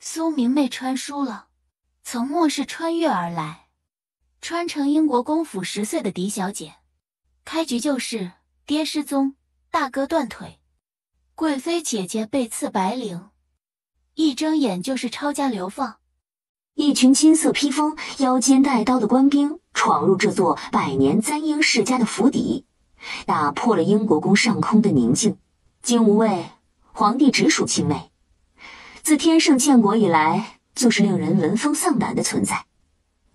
苏明媚穿书了，从末世穿越而来，穿成英国公府10岁的嫡小姐。开局就是爹失踪，大哥断腿，贵妃姐姐被赐白绫，一睁眼就是抄家流放。一群金色披风、腰间带刀的官兵闯入这座百年簪缨世家的府邸，打破了英国宫上空的宁静。金无畏，皇帝直属亲卫，自天圣建国以来就是令人闻风丧胆的存在。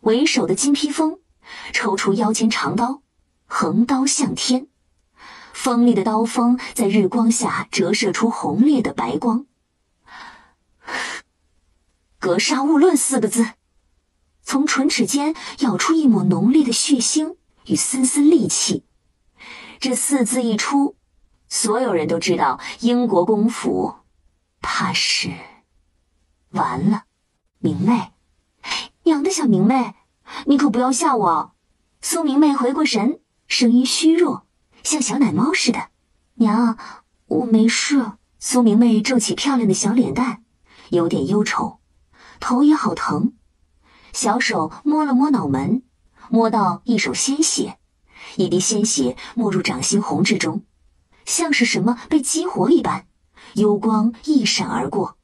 为首的金披风抽出腰间长刀，横刀向天，锋利的刀锋在日光下折射出红烈的白光。格杀勿论4个字，从唇齿间咬出一抹浓烈的血腥与森森戾气。这4字一出，所有人都知道英国公府怕是完了。明媚，娘的小明媚，你可不要吓我。苏明媚回过神，声音虚弱，像小奶猫似的。娘，我没事。苏明媚皱起漂亮的小脸蛋，有点忧愁，头也好疼。小手摸了摸脑门，摸到一手鲜血，一滴鲜血没入掌心红痣中，像是什么被激活一般，幽光一闪而过。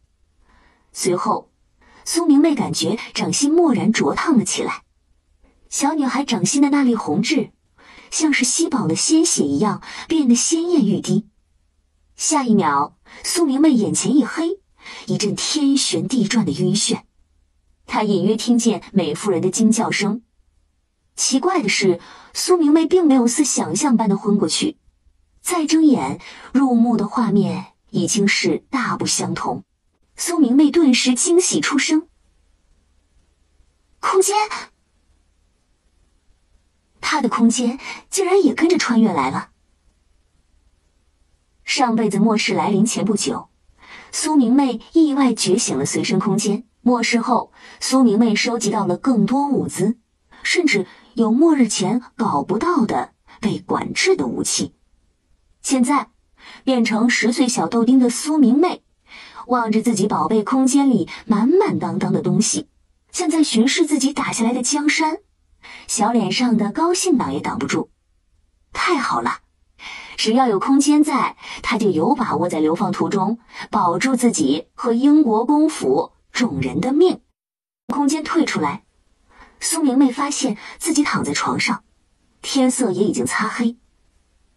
随后苏明媚感觉掌心蓦然灼烫了起来，小女孩掌心的那粒红痣像是吸饱了鲜血一样变得鲜艳欲滴。下一秒，苏明媚眼前一黑，一阵天旋地转的晕眩，她隐约听见美妇人的惊叫声。奇怪的是，苏明媚并没有似想象般的昏过去，再睁眼入目的画面已经是大不相同。苏明媚顿时惊喜出声，空间，她的空间竟然也跟着穿越来了。上辈子末世来临前不久，苏明媚意外觉醒了随身空间。末世后，苏明媚收集到了更多物资，甚至有末日前搞不到的被管制的武器。现在变成10岁小豆丁的苏明媚，望着自己宝贝空间里满满当当的东西，像在巡视自己打下来的江山，小脸上的高兴挡也挡不住。太好了，只要有空间在，他就有把握在流放途中保住自己和英国公府众人的命。空间退出来，苏明媚发现自己躺在床上，天色也已经擦黑。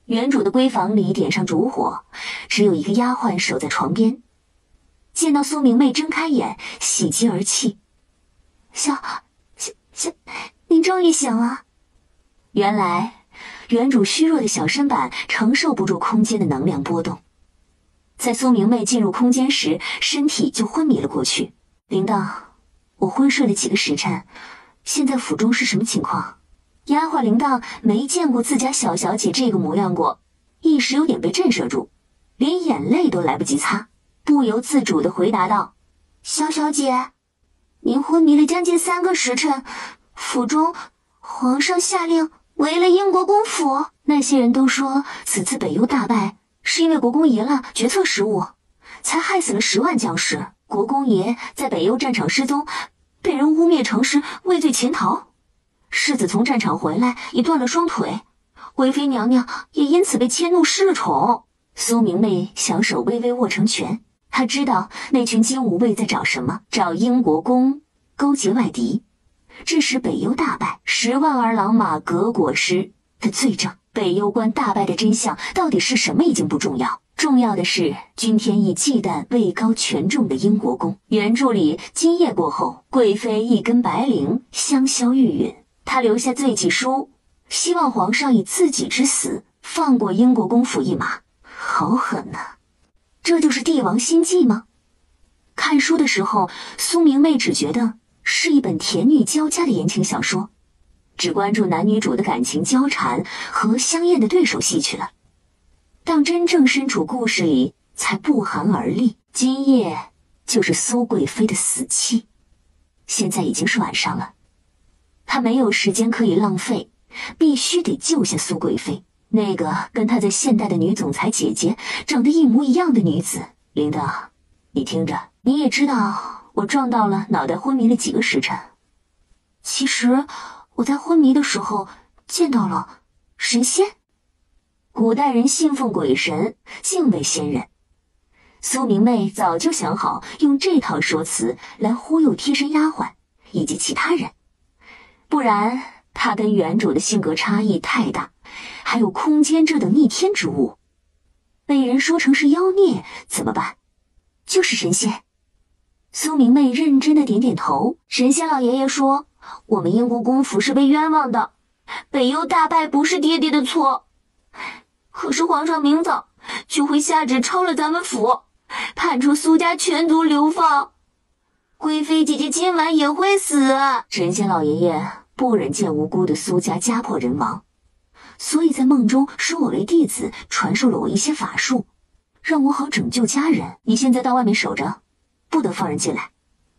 原主的闺房里点上烛火，只有一个丫鬟守在床边。见到苏明媚睁开眼，喜极而泣：“小，您终于醒了。”原来原主虚弱的小身板承受不住空间的能量波动，在苏明媚进入空间时，身体就昏迷了过去。铃铛，我昏睡了几个时辰，现在府中是什么情况？丫鬟铃铛没见过自家小小姐这个模样过，一时有点被震慑住，连眼泪都来不及擦，不由自主地回答道：“小小姐，您昏迷了将近3个时辰，府中皇上下令围了英国公府。那些人都说此次北幽大败是因为国公爷了决策失误，才害死了10万将士。国公爷在北幽战场失踪，被人污蔑成是畏罪潜逃。世子从战场回来也断了双腿，贵妃娘娘也因此被迁怒失了宠。”苏明媚小手微微握成拳，她知道那群金吾卫在找什么，找英国公勾结外敌，致使北幽大败，10万儿郎马革裹尸的罪证。北幽关大败的真相到底是什么已经不重要，重要的是君天意忌惮位高权重的英国公。原著里今夜过后，贵妃一根白绫香消玉殒，她留下罪己书，希望皇上以自己之死放过英国公府一马。好狠啊，这就是帝王心计吗？看书的时候，苏明媚只觉得是一本甜腻交加的言情小说，只关注男女主的感情交缠和香艳的对手戏去了。当真正身处故事里，才不寒而栗。今夜就是苏贵妃的死期。现在已经是晚上了，她没有时间可以浪费，必须得救下苏贵妃，那个跟她在现代的女总裁姐姐长得一模一样的女子。铃铛，你听着，你也知道我撞到了脑袋昏迷了几个时辰。其实我在昏迷的时候见到了神仙。古代人信奉鬼神，敬畏仙人。苏明媚早就想好用这套说辞来忽悠贴身丫鬟以及其他人，不然她跟原主的性格差异太大，还有空间这等逆天之物，被人说成是妖孽怎么办？就是神仙。苏明媚认真的点点头。神仙老爷爷说，我们英国公府是被冤枉的，北幽大败不是爹爹的错，可是皇上明早就会下旨抄了咱们府，判处苏家全族流放，贵妃姐姐今晚也会死。神仙老爷爷不忍见无辜的苏家家破人亡，所以在梦中收我为弟子，传授了我一些法术，让我好拯救家人。你现在到外面守着，不得放人进来，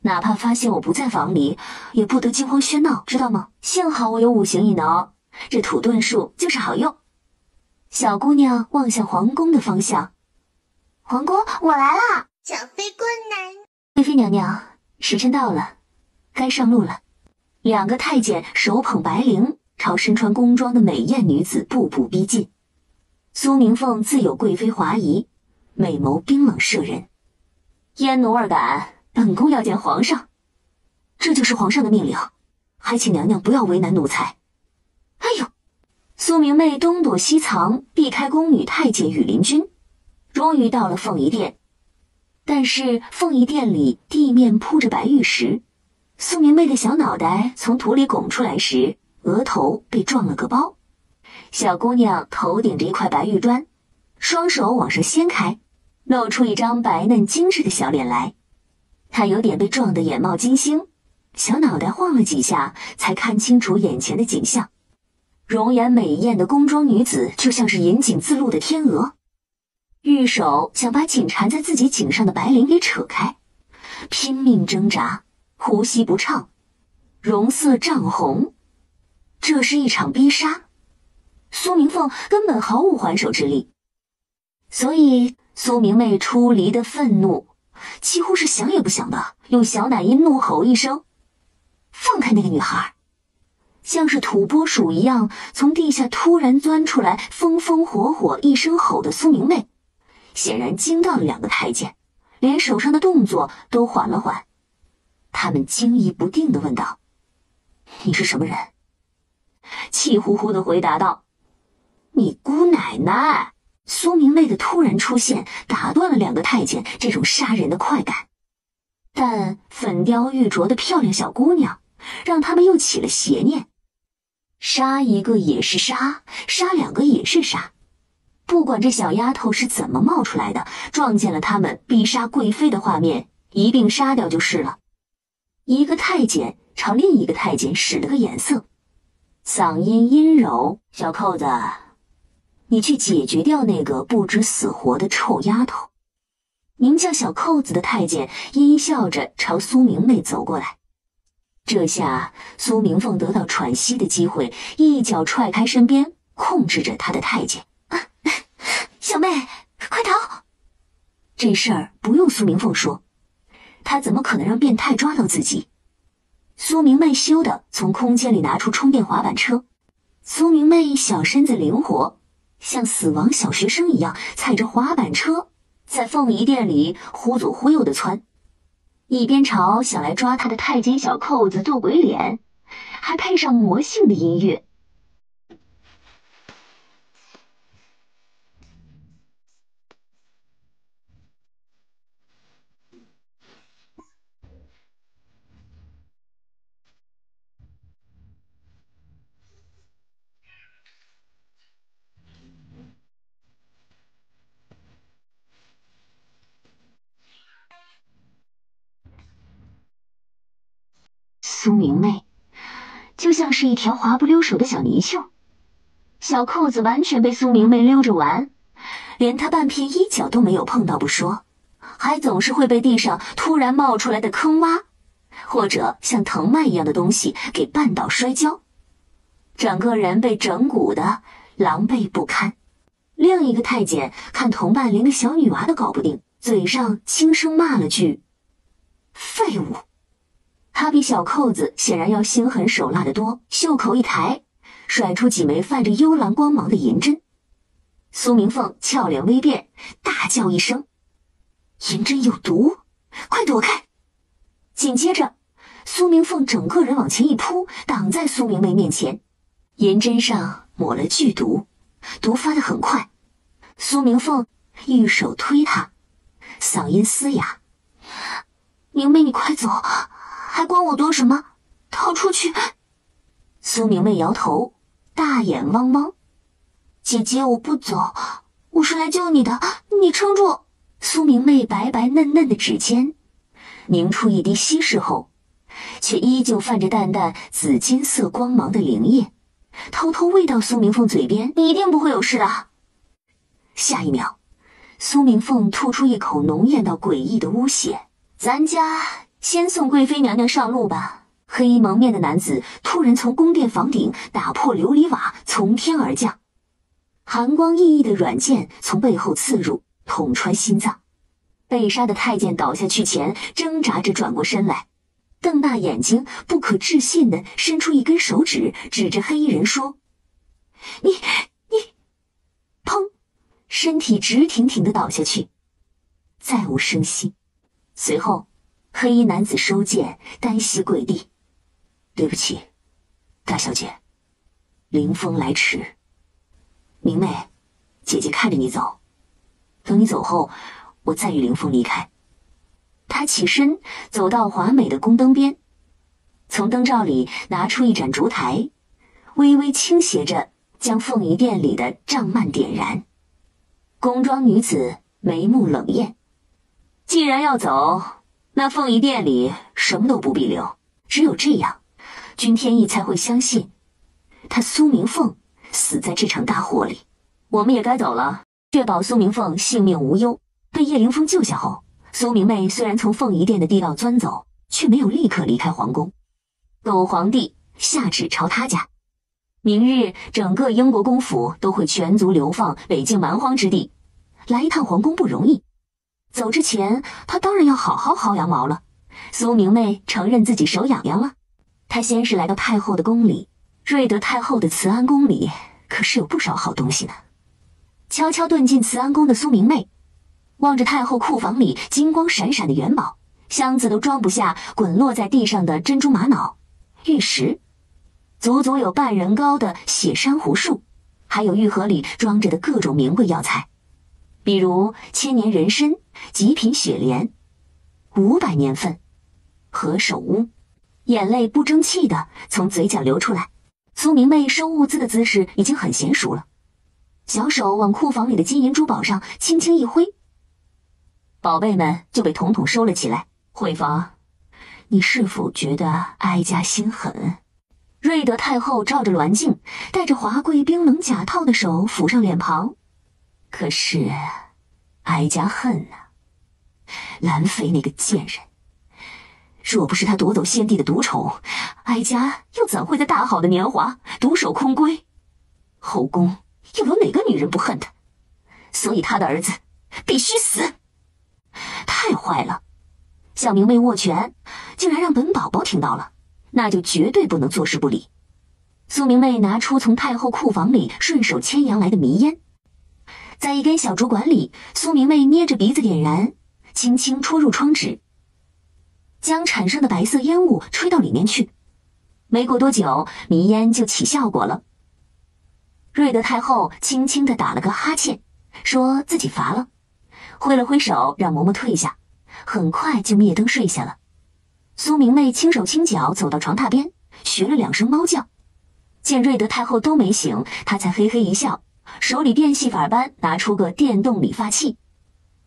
哪怕发现我不在房里，也不得惊慌喧闹，知道吗？幸好我有五行一挠，这土遁术就是好用。小姑娘望向皇宫的方向。皇宫，我来啦！小飞姑娘，贵妃娘娘，时辰到了，该上路了。两个太监手捧白绫，朝身穿宫装的美艳女子步步逼近。苏明凤自有贵妃华仪，美眸冰冷摄人。燕奴儿敢，本宫要见皇上。这就是皇上的命令，还请娘娘不要为难奴才。哎呦！苏明媚东躲西藏，避开宫女太监羽林君，终于到了凤仪殿。但是凤仪殿里地面铺着白玉石，苏明媚的小脑袋从土里拱出来时，额头被撞了个包。小姑娘头顶着一块白玉砖，双手往上掀开，露出一张白嫩精致的小脸来。她有点被撞得眼冒金星，小脑袋晃了几下，才看清楚眼前的景象。容颜美艳的宫装女子就像是引颈自露的天鹅，玉手想把紧缠在自己颈上的白绫给扯开，拼命挣扎，呼吸不畅，容色涨红。这是一场逼杀，苏明凤根本毫无还手之力，所以苏明媚出离的愤怒几乎是想也不想的，用小奶音怒吼一声，放开那个女孩。像是土拨鼠一样从地下突然钻出来，风风火火一声吼的苏明媚，显然惊到了两个太监，连手上的动作都缓了缓。他们惊疑不定地问道：你是什么人？气呼呼地回答道：你姑奶奶。苏明媚的突然出现打断了两个太监这种杀人的快感，但粉雕玉琢的漂亮小姑娘让他们又起了邪念，杀一个也是杀，杀两个也是杀。不管这小丫头是怎么冒出来的，撞见了他们逼杀贵妃的画面，一并杀掉就是了。一个太监朝另一个太监使了个眼色，嗓音阴柔：小扣子，你去解决掉那个不知死活的臭丫头。名叫小扣子的太监阴笑着朝苏明媚走过来。这下苏明凤得到喘息的机会，一脚踹开身边控制着她的太监。小妹，快逃！这事儿不用苏明凤说，她怎么可能让变态抓到自己？苏明媚羞的从空间里拿出充电滑板车。苏明媚小身子灵活，像死亡小学生一样踩着滑板车在凤仪殿里忽左忽右的窜，一边朝想来抓他的太监小扣子做鬼脸，还配上魔性的音乐。苏明媚就像是一条滑不溜手的小泥鳅，小扣子完全被苏明媚溜着玩，连她半片衣角都没有碰到不说，还总是会被地上突然冒出来的坑洼或者像藤蔓一样的东西给绊倒摔跤，整个人被整蛊的狼狈不堪。另一个太监看同伴连个小女娃都搞不定，嘴上轻声骂了句：废物！他比小扣子显然要心狠手辣得多，袖口一抬，甩出几枚泛着幽蓝光芒的银针。苏明凤俏脸微变，大叫一声：“银针有毒，快躲开！”紧接着，苏明凤整个人往前一扑，挡在苏明媚面前。银针上抹了剧毒，毒发得很快。苏明凤玉手推他，嗓音嘶哑：“明媚，你快走，还管我躲什么？逃出去！”苏明媚摇头，大眼汪汪：“姐姐，我不走，我是来救你的，你撑住！”苏明媚白白嫩嫩的指尖凝出一滴稀释后，却依旧泛着淡淡紫金色光芒的灵液，偷偷喂到苏明凤嘴边：“你一定不会有事的。”下一秒，苏明凤吐出一口浓艳到诡异的污血。“咱家先送贵妃娘娘上路吧。”黑衣蒙面的男子突然从宫殿房顶打破琉璃瓦，从天而降，寒光熠熠的软剑从背后刺入，捅穿心脏。被杀的太监倒下去前，挣扎着转过身来，瞪大眼睛，不可置信地伸出一根手指，指着黑衣人说：“你！”砰！身体直挺挺地倒下去，再无声息。随后，黑衣男子收剑，单膝跪地：“对不起，大小姐，凌风来迟。明媚，姐姐看着你走，等你走后，我再与凌风离开。”他起身走到华美的宫灯边，从灯罩里拿出一盏烛台，微微倾斜着将凤仪殿里的帐幔点燃。宫装女子眉目冷艳：“既然要走，那凤仪殿里什么都不必留，只有这样，君天意才会相信他苏明凤死在这场大火里。我们也该走了。”确保苏明凤性命无忧，被叶凌风救下后，苏明媚虽然从凤仪殿的地道钻走，却没有立刻离开皇宫。狗皇帝下旨抄他家，明日整个英国公府都会全族流放北境蛮荒之地，来一趟皇宫不容易。走之前，他当然要好好薅羊毛了。苏明媚承认自己手痒痒了。她先是来到太后的宫里，瑞德太后的慈安宫里可是有不少好东西呢。悄悄遁进慈安宫的苏明媚，望着太后库房里金光闪闪的元宝，箱子都装不下滚落在地上的珍珠玛瑙、玉石，足足有半人高的血珊瑚树，还有玉盒里装着的各种名贵药材，比如千年人参、极品雪莲、500年份、何首乌。眼泪不争气的从嘴角流出来。苏明媚收物资的姿势已经很娴熟了，小手往库房里的金银珠宝上轻轻一挥，宝贝们就被统统收了起来。慧芳，你是否觉得哀家心狠？瑞德太后照着銮镜，带着华贵冰冷假套的手抚上脸庞。可是哀家恨啊，兰妃那个贱人，若不是他夺走先帝的独宠，哀家又怎会在大好的年华独守空闺？后宫又有哪个女人不恨他？所以他的儿子必须死。太坏了！向明媚握拳，竟然让本宝宝听到了，那就绝对不能坐视不理。苏明媚拿出从太后库房里顺手牵羊来的迷烟，在一根小竹管里，苏明媚捏着鼻子点燃，轻轻戳入窗纸，将产生的白色烟雾吹到里面去。没过多久，迷烟就起效果了。瑞德太后轻轻地打了个哈欠，说自己乏了，挥了挥手让嬷嬷退下，很快就灭灯睡下了。苏明媚轻手轻脚走到床榻边，学了2声猫叫。见瑞德太后都没醒，她才嘿嘿一笑，手里变戏法般拿出个电动理发器，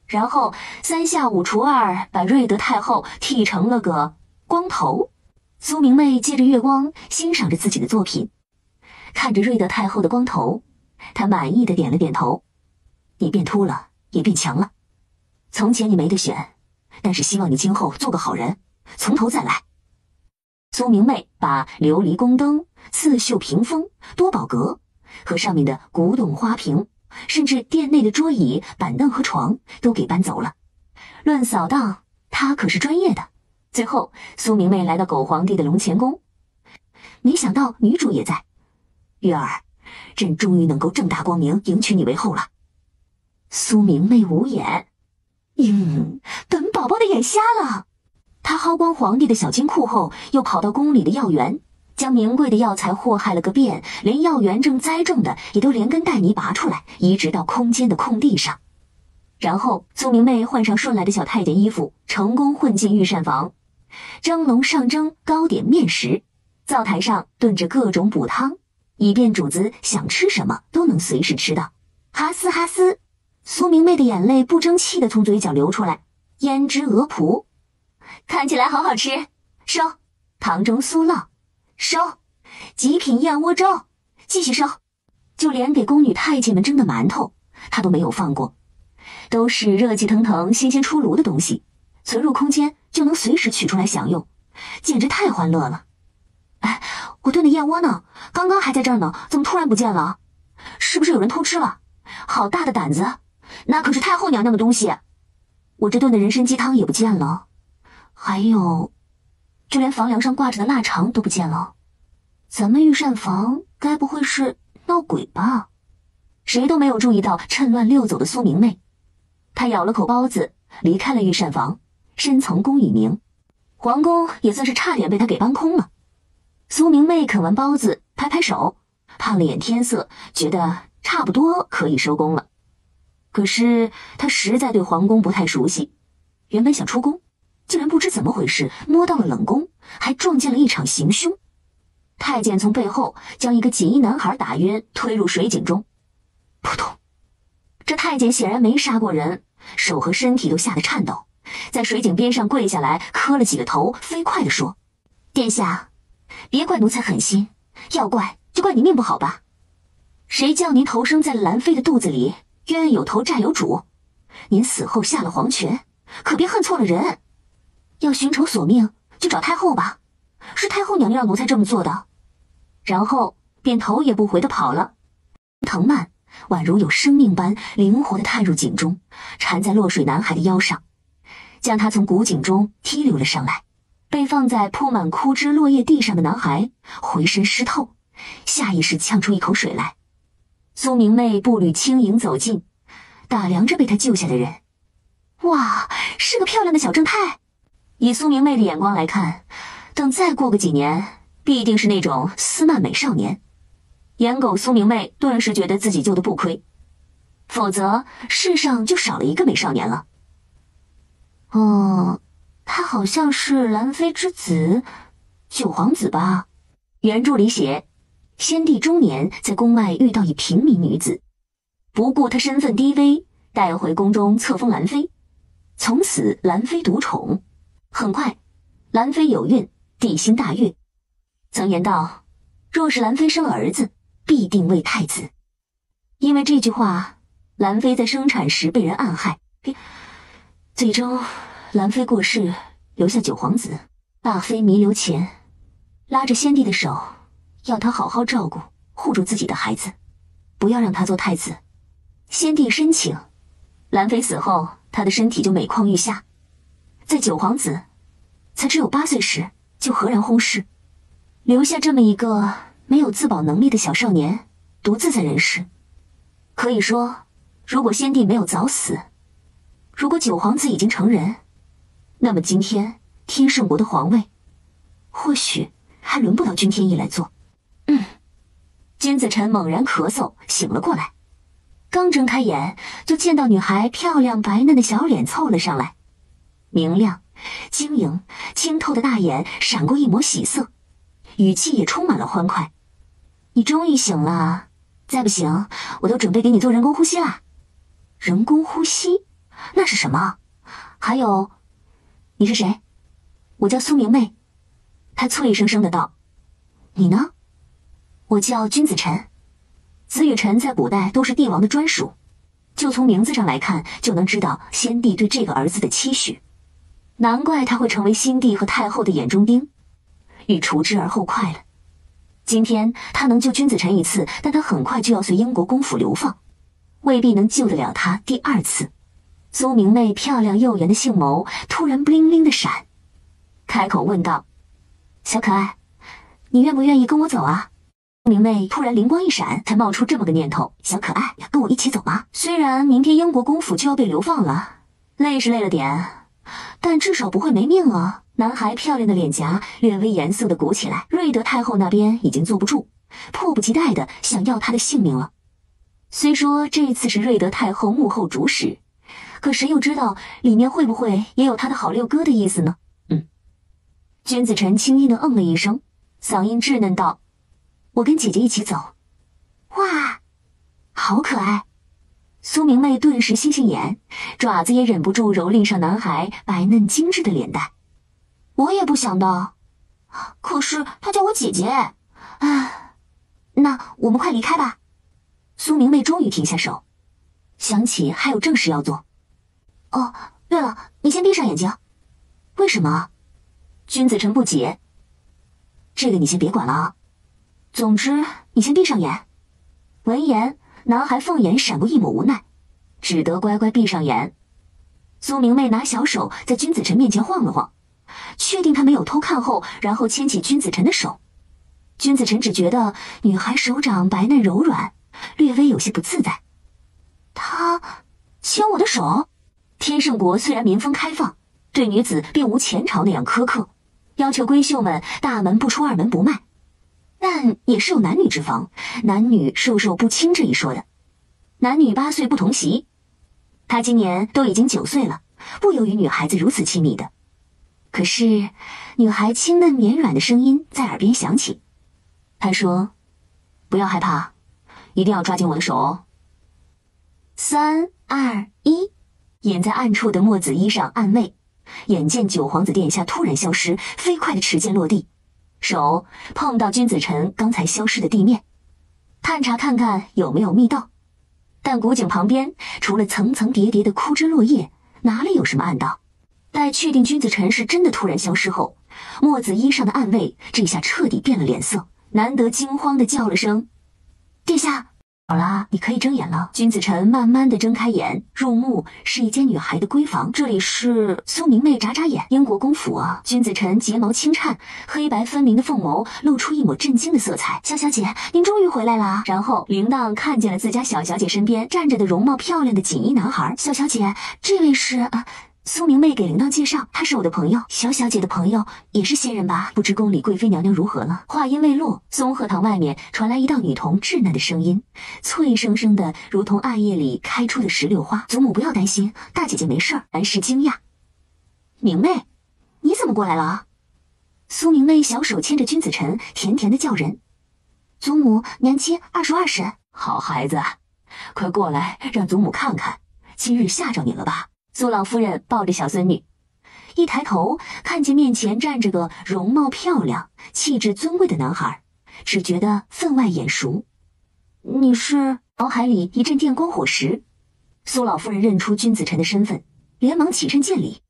然后3下5除2把瑞德太后剃成了个光头。苏明媚借着月光欣赏着自己的作品，看着瑞德太后的光头，她满意的点了点头。你变秃了，也变强了。从前你没得选，但是希望你今后做个好人，从头再来。苏明媚把琉璃宫灯、刺绣屏风、多宝阁和上面的古董花瓶，甚至殿内的桌椅、板凳和床都给搬走了。论扫荡，她可是专业的。最后，苏明媚来到狗皇帝的龙潜宫，没想到女主也在。月儿，朕终于能够正大光明迎娶你为后了。苏明媚无言。本宝宝的眼瞎了。她薅光皇帝的小金库后，又跑到宫里的药园，将名贵的药材祸害了个遍，连药园正栽种的也都连根带泥拔出来，移植到空间的空地上。然后苏明媚换上顺来的小太监衣服，成功混进御膳房。蒸笼上蒸糕点面食，灶台上炖着各种补汤，以便主子想吃什么都能随时吃到。哈斯哈斯，苏明媚的眼泪不争气地从嘴角流出来。胭脂鹅脯，看起来好好吃，收。糖蒸酥酪，收。极品燕窝粥，继续收。就连给宫女太监们蒸的馒头，她都没有放过，都是热气腾腾、新鲜出炉的东西，存入空间就能随时取出来享用，简直太欢乐了。哎，我炖的燕窝呢？刚刚还在这儿呢，怎么突然不见了？是不是有人偷吃了？好大的胆子，那可是太后娘娘的东西。我这炖的人参鸡汤也不见了，还有，就连房梁上挂着的腊肠都不见了。咱们御膳房该不会是闹鬼吧？谁都没有注意到趁乱溜走的苏明媚。她咬了口包子，离开了御膳房，深藏功与名。皇宫也算是差点被她给搬空了。苏明媚啃完包子，拍拍手，看了眼天色，觉得差不多可以收工了。可是她实在对皇宫不太熟悉，原本想出宫，竟然不知怎么回事摸到了冷宫，还撞见了一场行凶。太监从背后将一个锦衣男孩打晕，推入水井中。扑通！这太监显然没杀过人，手和身体都吓得颤抖，在水井边上跪下来，磕了几个头，飞快地说：“殿下，别怪奴才狠心，要怪就怪你命不好吧？谁叫您投生在了兰妃的肚子里，冤有头债有主，您死后下了黄泉，可别恨错了人。要寻仇索命，就找太后吧，是太后娘娘让奴才这么做的。”然后便头也不回地跑了。藤蔓宛如有生命般灵活地探入井中，缠在落水男孩的腰上，将他从古井中踢溜了上来。被放在铺满枯枝落叶地上的男孩浑身湿透，下意识呛出一口水来。苏明媚步履轻盈走近，打量着被他救下的人。哇，是个漂亮的小正太。以苏明媚的眼光来看，等再过个几年，必定是那种斯曼美少年。颜狗苏明媚顿时觉得自己救得不亏，否则世上就少了一个美少年了。他好像是兰妃之子，九皇子吧？原著里写，先帝中年在宫外遇到一平民女子，不顾她身份低微，带回宫中册封兰妃，从此兰妃独宠。很快，兰妃有孕，帝心大悦，曾言道，若是兰妃生了儿子，必定为太子。因为这句话，兰妃在生产时被人暗害，最终兰妃过世，留下九皇子。大妃弥留前拉着先帝的手，要他好好照顾护住自己的孩子，不要让他做太子。先帝深情，兰妃死后，他的身体就每况愈下，在九皇子才只有8岁时就赫然薨逝，留下这么一个没有自保能力的小少年独自在人世。可以说，如果先帝没有早死，如果九皇子已经成人，那么今天天圣国的皇位或许还轮不到君天一来做。君子臣猛然咳嗽，醒了过来，刚睁开眼就见到女孩漂亮白嫩的小脸凑了上来，明亮晶莹清透的大眼闪过一抹喜色，语气也充满了欢快。你终于醒了，再不醒我都准备给你做人工呼吸啦。人工呼吸？那是什么？还有，你是谁？我叫苏明媚。她脆生生的道。你呢？我叫君子臣。子与臣在古代都是帝王的专属，就从名字上来看，就能知道先帝对这个儿子的期许。难怪他会成为新帝和太后的眼中钉，欲除之而后快了。今天他能救君子臣一次，但他很快就要随英国公府流放，未必能救得了他第2次。苏明媚漂亮诱人的杏眸突然 bling bling 的闪，开口问道：“小可爱，你愿不愿意跟我走啊？”明媚突然灵光一闪，才冒出这么个念头：“小可爱，跟我一起走吗？虽然明天英国公府就要被流放了，累是累了点，但至少不会没命啊。”男孩漂亮的脸颊略微严肃地鼓起来，瑞德太后那边已经坐不住，迫不及待地想要他的性命了。虽说这次是瑞德太后幕后主使，可谁又知道里面会不会也有他的好六哥的意思呢？君子臣轻轻地嗯了一声，嗓音稚嫩道：“我跟姐姐一起走。”哇，好可爱！苏明媚顿时星星眼，爪子也忍不住蹂躏上男孩白嫩精致的脸蛋。我也不想的，可是他叫我姐姐。那我们快离开吧。苏明媚终于停下手，想起还有正事要做。哦，对了，你先闭上眼睛。为什么？君子臣不解。这个你先别管了啊。总之，你先闭上眼。闻言，男孩凤眼闪过一抹无奈，只得乖乖闭上眼。苏明媚拿小手在君子臣面前晃了晃，确定他没有偷看后，然后牵起君子臣的手。君子臣只觉得女孩手掌白嫩柔软，略微有些不自在。他牵我的手？天圣国虽然民风开放，对女子并无前朝那样苛刻，要求闺秀们大门不出二门不迈，但也是有男女之防，男女授受不亲这一说的。男女8岁不同席，他今年都已经9岁了，不由于女孩子如此亲密的。可是女孩清嫩绵软的声音在耳边响起，她说：“不要害怕，一定要抓紧我的手哦。”3、2、1，掩在暗处的墨子衣上暗昧，眼见九皇子殿下突然消失，飞快的持剑落地，手碰到君子臣刚才消失的地面，探查看看有没有密道。但古井旁边除了层层叠叠的枯枝落叶，哪里有什么暗道？待确定君子臣是真的突然消失后，墨子衣上的暗卫这下彻底变了脸色，难得惊慌地叫了声：“殿下！”好啦，你可以睁眼了。君子臣慢慢地睁开眼，入目是一间女孩的闺房。这里是苏明媚眨眨眼，英国公府啊！君子臣睫毛轻颤，黑白分明的凤眸露出一抹震惊的色彩。小小姐，您终于回来了。然后铃铛看见了自家小小姐身边站着的容貌漂亮的锦衣男孩。小小姐，这位是苏明媚给铃铛介绍，他是我的朋友，小小姐的朋友，也是仙人吧？不知宫里贵妃娘娘如何了？话音未落，松鹤堂外面传来一道女童稚嫩的声音，脆生生的，如同暗夜里开出的石榴花。祖母不要担心，大姐姐没事儿。兰氏惊讶：“明媚，你怎么过来了啊？”苏明媚小手牵着君子臣，甜甜的叫人：“祖母，娘亲，22时。”好孩子，快过来，让祖母看看，今日吓着你了吧？苏老夫人抱着小孙女，一抬头看见面前站着个容貌漂亮、气质尊贵的男孩，只觉得分外眼熟。你是？脑海里一阵电光火石，苏老夫人认出君子臣的身份，连忙起身见礼。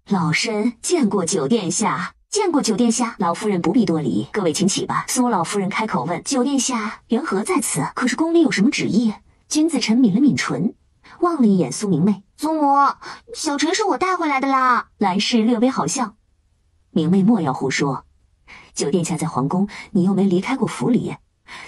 老身见过九殿下，见过九殿下。老夫人不必多礼，各位请起吧。苏老夫人开口问：“九殿下缘何在此？可是宫里有什么旨意？”君子臣抿了抿唇，望了一眼苏明媚。祖母，小臣是我带回来的啦。兰氏略微好笑。明媚莫要胡说，九殿下在皇宫，你又没离开过府里，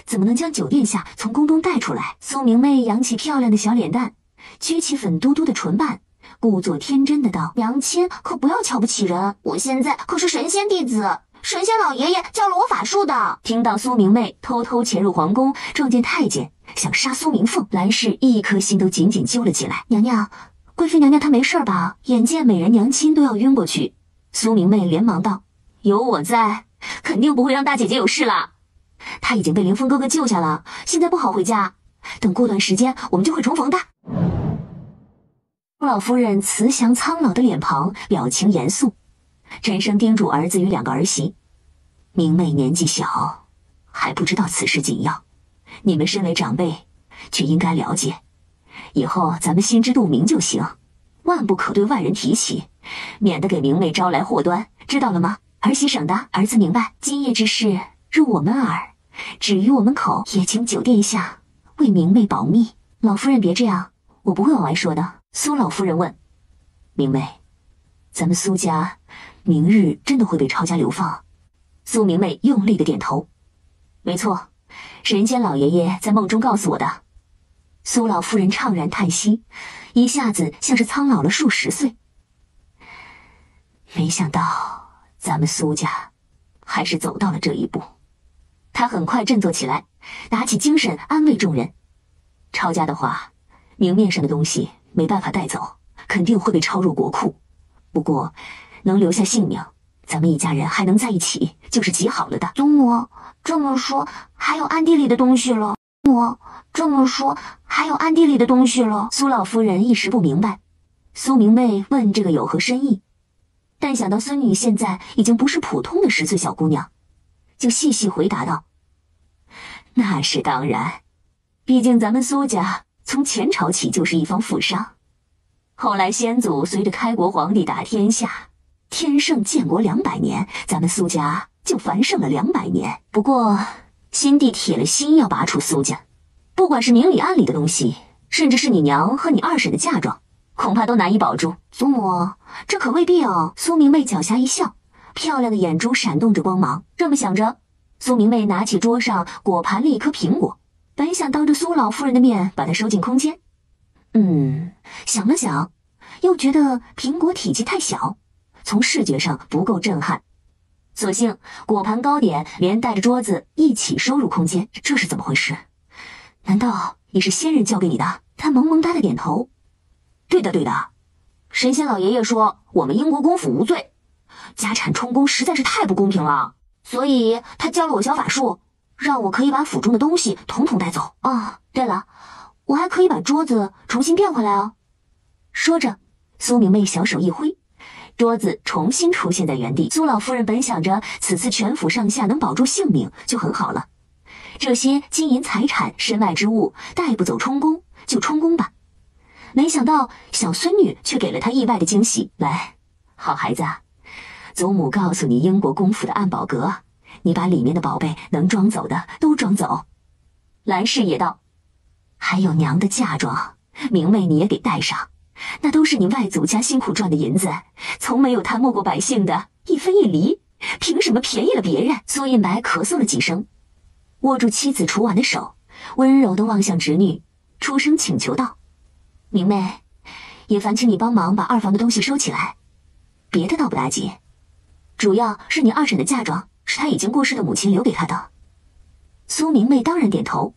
怎么能将九殿下从宫中带出来？苏明媚扬起漂亮的小脸蛋，撅起粉嘟嘟的唇瓣，故作天真的道：“娘亲可不要瞧不起人，我现在可是神仙弟子，神仙老爷爷教了我法术的。”听到苏明媚偷偷潜入皇宫，撞见太监，想杀苏明凤，兰氏一颗心都紧紧揪了起来。娘娘，贵妃娘娘她没事吧？眼见美人娘亲都要晕过去，苏明媚连忙道：“有我在，肯定不会让大姐姐有事啦。她已经被凌风哥哥救下了，现在不好回家，等过段时间我们就会重逢的。”老夫人慈祥苍老的脸庞，表情严肃，沉声叮嘱儿子与2个儿媳：“明媚年纪小，还不知道此事紧要，你们身为长辈，却应该了解。以后咱们心知肚明就行，万不可对外人提起，免得给明媚招来祸端，知道了吗？儿媳省的，儿子明白。今夜之事入我们耳，止于我们口，也请九殿下为明媚保密。”老夫人别这样，我不会往外说的。苏老夫人问：“明媚，咱们苏家明日真的会被抄家流放？苏明媚用力的点头。没错，神仙老爷爷在梦中告诉我的。苏老夫人怅然叹息，一下子像是苍老了数十岁。没想到咱们苏家还是走到了这一步。他很快振作起来，打起精神安慰众人。抄家的话，明面上的东西没办法带走，肯定会被抄入国库。不过能留下性命，咱们一家人还能在一起，就是极好了的。祖母这么说，还有暗地里的东西了。我这么说，还有暗地里的东西了。苏老夫人一时不明白，苏明媚问这个有何深意，但想到孙女现在已经不是普通的10岁小姑娘，就细细回答道：那是当然，毕竟咱们苏家从前朝起就是一方富商，后来先祖随着开国皇帝打天下，天盛建国200年，咱们苏家就繁盛了200年。不过新帝铁了心要拔除苏家，不管是明里暗里的东西，甚至是你娘和你二婶的嫁妆，恐怕都难以保住。祖母，这可未必哦。苏明媚狡黠一笑，漂亮的眼珠闪动着光芒。这么想着，苏明媚拿起桌上果盘里一颗苹果，本想当着苏老夫人的面把它收进空间，想了想，又觉得苹果体积太小，从视觉上不够震撼，索性果盘糕点连带着桌子一起收入空间。这是怎么回事？难道也是仙人教给你的？他萌萌哒的点头。对的对的，神仙老爷爷说我们英国公府无罪，家产充公实在是太不公平了，所以他教了我小法术，让我可以把府中的东西统统带走。哦，对了，我还可以把桌子重新变回来哦。说着，苏明媚小手一挥，桌子重新出现在原地。苏老夫人本想着此次全府上下能保住性命就很好了，这些金银财产身外之物带不走充公就充公吧，没想到小孙女却给了她意外的惊喜。来，好孩子，祖母告诉你英国公府的暗宝阁，你把里面的宝贝能装走的都装走。兰氏也道，还有娘的嫁妆，明媚你也给带上，那都是你外祖家辛苦赚的银子，从没有贪没过百姓的一分一厘，凭什么便宜了别人？苏印白咳嗽了几声，握住妻子楚婉的手，温柔地望向侄女，出声请求道：明媚，也烦请你帮忙把二房的东西收起来，别的倒不打紧，主要是你二婶的嫁妆是她已经过世的母亲留给她的。苏明媚当然点头，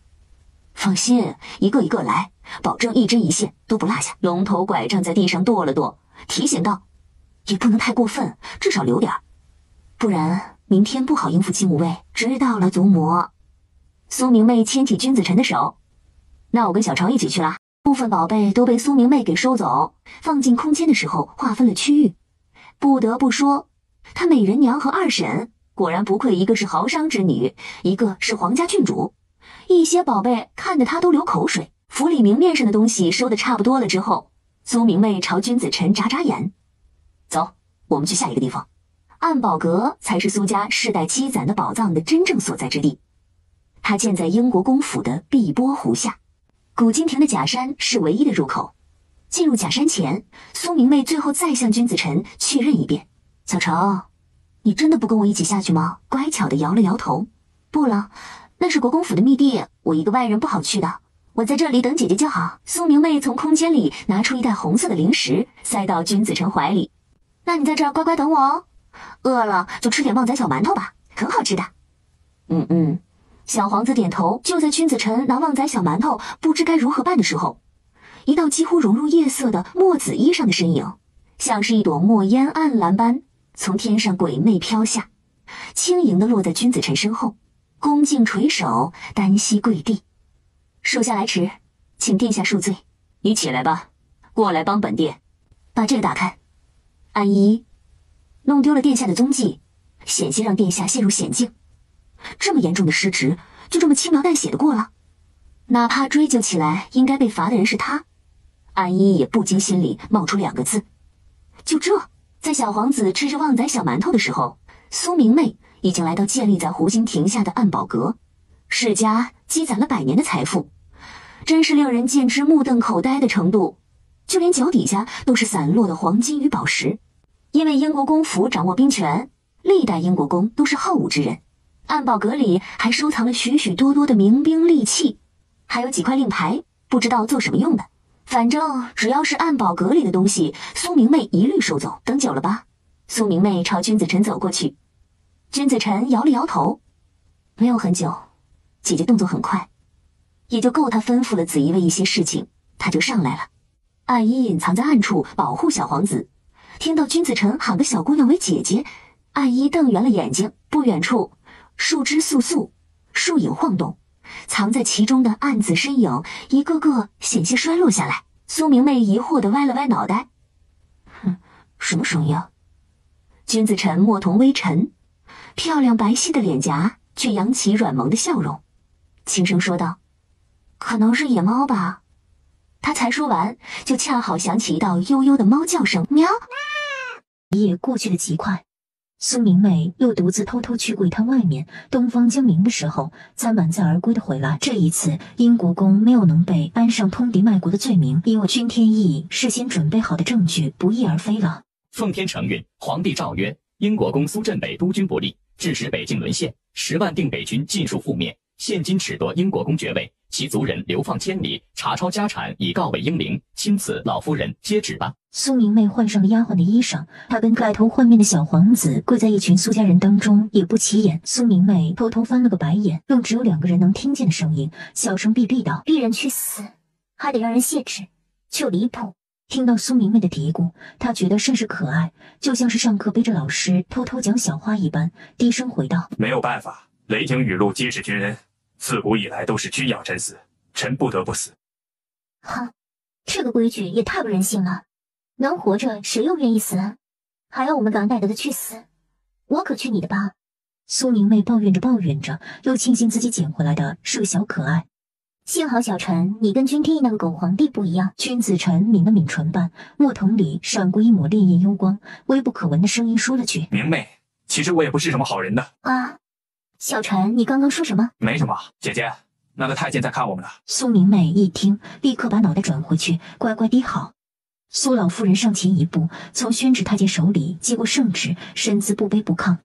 放心，一个一个来，保证一针一线都不落下。龙头拐杖在地上跺了跺，提醒道：也不能太过分，至少留点，不然明天不好应付金无畏。知道了，祖母。苏明媚牵起君子臣的手，那我跟小常一起去了。部分宝贝都被苏明媚给收走，放进空间的时候划分了区域。不得不说，她美人娘和二婶果然不愧一个是豪商之女，一个是皇家郡主，一些宝贝看得她都流口水。府里明面上的东西收得差不多了之后，苏明媚朝君子臣眨眨眼，走，我们去下一个地方。暗宝阁才是苏家世代积攒的宝藏的真正所在之地，它建在英国公府的碧波湖下，古金亭的假山是唯一的入口。进入假山前，苏明媚最后再向君子臣确认一遍：小程，你真的不跟我一起下去吗？乖巧地摇了摇头。不了，那是国公府的密地，我一个外人不好去的，我在这里等姐姐就好。苏明媚从空间里拿出一袋红色的零食，塞到君子臣怀里。那你在这儿乖乖等我哦，饿了就吃点旺仔小馒头吧，很好吃的。小皇子点头。就在君子臣拿旺仔小馒头不知该如何办的时候，一道几乎融入夜色的墨紫衣上的身影，像是一朵墨烟暗蓝般从天上鬼魅飘下，轻盈地落在君子臣身后，恭敬垂手，单膝跪地。属下来迟，请殿下恕罪。你起来吧，过来帮本殿把这个打开。安一，弄丢了殿下的踪迹，险些让殿下陷入险境。这么严重的失职，就这么轻描淡写的过了？哪怕追究起来，应该被罚的人是他。安一也不禁心里冒出2个字：就这。在小皇子吃着旺仔小馒头的时候，苏明媚已经来到建立在湖心亭下的暗宝阁。世家积攒了100年的财富，真是令人见之目瞪口呆的程度，就连脚底下都是散落的黄金与宝石。因为英国公府掌握兵权，历代英国公都是好武之人，暗宝阁里还收藏了许许多多的名兵利器，还有几块令牌，不知道做什么用的。反正只要是暗宝阁里的东西，苏明媚一律收走。等久了吧？苏明媚朝君子臣走过去，君子臣摇了摇头，没有很久，姐姐动作很快，也就够她吩咐了紫衣卫一些事情，她就上来了。暗衣隐藏在暗处保护小皇子，听到君子臣喊个小姑娘为姐姐，暗衣瞪圆了眼睛。不远处，树枝簌簌，树影晃动，藏在其中的暗紫身影一个个险些摔落下来。苏明媚疑惑地歪了歪脑袋，什么声音啊？君子臣墨瞳微沉，漂亮白皙的脸颊却扬起软萌的笑容，轻声说道：“可能是野猫吧。”他才说完，就恰好响起一道悠悠的猫叫声，喵。一夜过去的极快，苏明媚又独自偷偷去过一趟外面。东方将明的时候，才满载而归的回来。这一次，英国公没有能被安上通敌卖国的罪名，因为君天意事先准备好的证据不翼而飞了。奉天承运，皇帝诏曰：英国公苏镇北督军不利，致使北境沦陷，10万定北军尽数覆灭。现今褫夺英国公爵位，其族人流放千里，查抄家产以告慰英灵。钦此老夫人接旨吧。苏明媚换上了丫鬟的衣裳，她跟改头换面的小皇子跪在一群苏家人当中，也不起眼。苏明媚偷偷翻了个白眼，用只有2个人能听见的声音，小声逼逼道：“逼人去死，还得让人谢旨，就离谱。”听到苏明媚的嘀咕，她觉得甚是可爱，就像是上课背着老师偷偷讲小话一般，低声回道：“没有办法，雷霆雨露皆是君恩，自古以来都是君养臣死，臣不得不死。”哼，这个规矩也太不人性了，能活着谁又愿意死啊？还要我们敢带着的去死？我可去你的吧！苏明媚抱怨着，又庆幸自己捡回来的是个小可爱。幸好小臣，你跟君天意那个狗皇帝不一样。君子臣抿了抿唇瓣，墨瞳里闪过一抹烈焰幽光，微不可闻的声音说了句：“明媚，其实我也不是什么好人的。”啊，小臣，你刚刚说什么？没什么，姐姐，那个太监在看我们呢。苏明媚一听，立刻把脑袋转回去，乖乖低好。苏老夫人上前一步，从宣旨太监手里接过圣旨，身姿不卑不亢。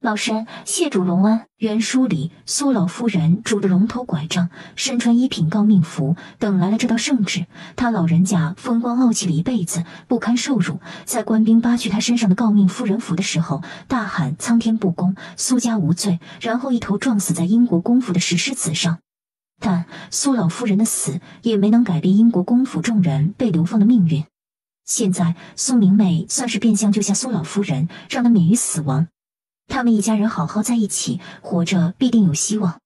老身谢主隆恩。原书里，苏老夫人拄着龙头拐杖，身穿1品诰命服，等来了这道圣旨。他老人家风光傲气了一辈子，不堪受辱，在官兵扒去他身上的诰命夫人服的时候，大喊苍天不公，苏家无罪，然后一头撞死在英国公府的石狮子上。但苏老夫人的死也没能改变英国公府众人被流放的命运。现在苏明媚算是变相救下苏老夫人，让她免于死亡。他们一家人好好在一起，活着必定有希望。